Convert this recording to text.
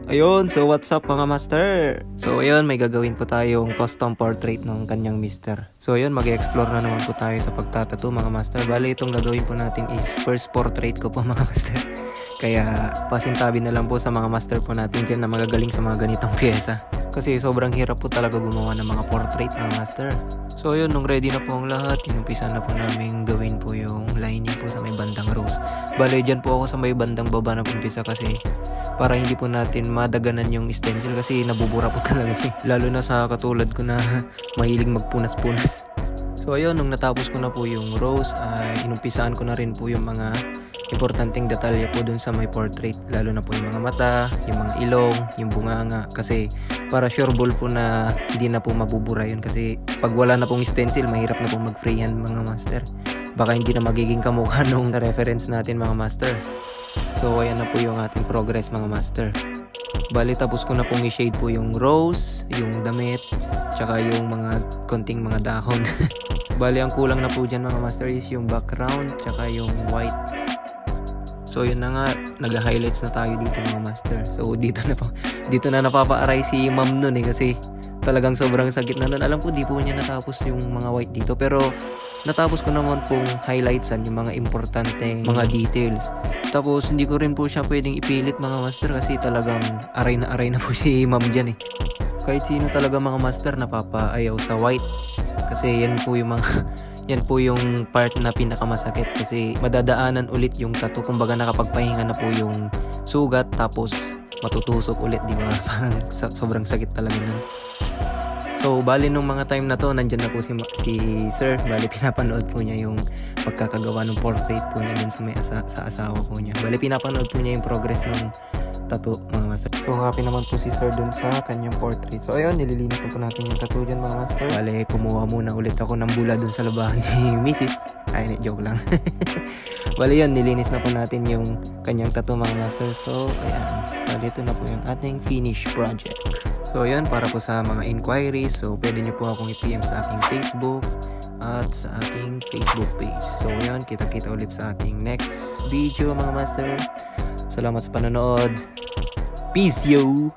Ayun, so what's up mga master? So ayun, may gagawin po tayong custom portrait ng kanyang mister. So ayun, mag-explore na naman po tayo sa pagtatattoo mga master. Bale, itong gagawin po natin is first portrait ko po mga master. Kaya pasintabi na lang po sa mga master po natin dyan na magagaling sa mga ganitong pyesa. Kasi sobrang hirap po talaga gumawa ng mga portrait mga master. So ayun, nung ready na po ang lahat, inumpisa na po namin gawin po yung lining po sa may bandang rose. Bale, dyan po ako sa may bandang baba na umpisa kasi para hindi po natin madaganan yung stencil kasi nabubura po talaga siya. Lalo na sa katulad ko na mahilig magpunas-punas. So ayun, nung natapos ko na po yung rose, ay inumpisaan ko na rin po yung mga importanteng detalye po dun sa my portrait. Lalo na po yung mga mata, yung mga ilong, yung bunganga. Kasi para sure ball po na hindi na po mabubura yun. Kasi pag wala na pong stencil, mahirap na pong mag-freehand mga master. Baka hindi na magiging kamukha nung reference natin mga master. So ayan na po yung ating progress mga master. Bali tapos ko na pong i-shade po yung rose, yung damit, tsaka yung mga konting mga dahon. Bali ang kulang na po dyan mga master is yung background, tsaka yung white. So yun na nga, nag-highlights na tayo dito mga master. So dito na napapa-aray si ma'am nun kasi talagang sobrang sakit na nun. Alam ko di po niya natapos yung mga white dito, pero natapos ko naman pong highlightsan yung mga importanteng mga details. Tapos hindi ko rin po siya pwedeng ipilit mga master kasi talagang aray na po si ma'am dyan eh. Kahit sino talaga mga master napapaayaw sa white. Kasi yan po yung yan po yung part na pinakamasakit kasi madadaanan ulit yung tattoo. Kumbaga nakapagpahinga na po yung sugat tapos matutusok ulit, di ba? Parang sobrang sakit talaga nun. So, bali nung mga time na to, nandyan na po si sir. Bali, pinapanood po niya yung pagkakagawa ng portrait po niya dun sa asawa po niya. Bali, pinapanood po niya yung progress ng tattoo, mga master. So, happy naman po si sir dun sa kanyang portrait. So, ayun, nililinis na po natin yung tattoo dyan, mga master. Bali, kumuha muna ulit ako ng bula dun sa labahan ni Mrs. Ay, joke lang. Bali, yun, nilinis na po natin yung kanyang tattoo, mga master. So, ayan. Bali, ito na po yung ating finished project. So yun, para po sa mga inquiries, so pwede nyo po akong i-PM sa aking Facebook at sa aking Facebook page. So yun, kita-kita ulit sa ating next video mga master. Salamat sa panonood. Peace yo!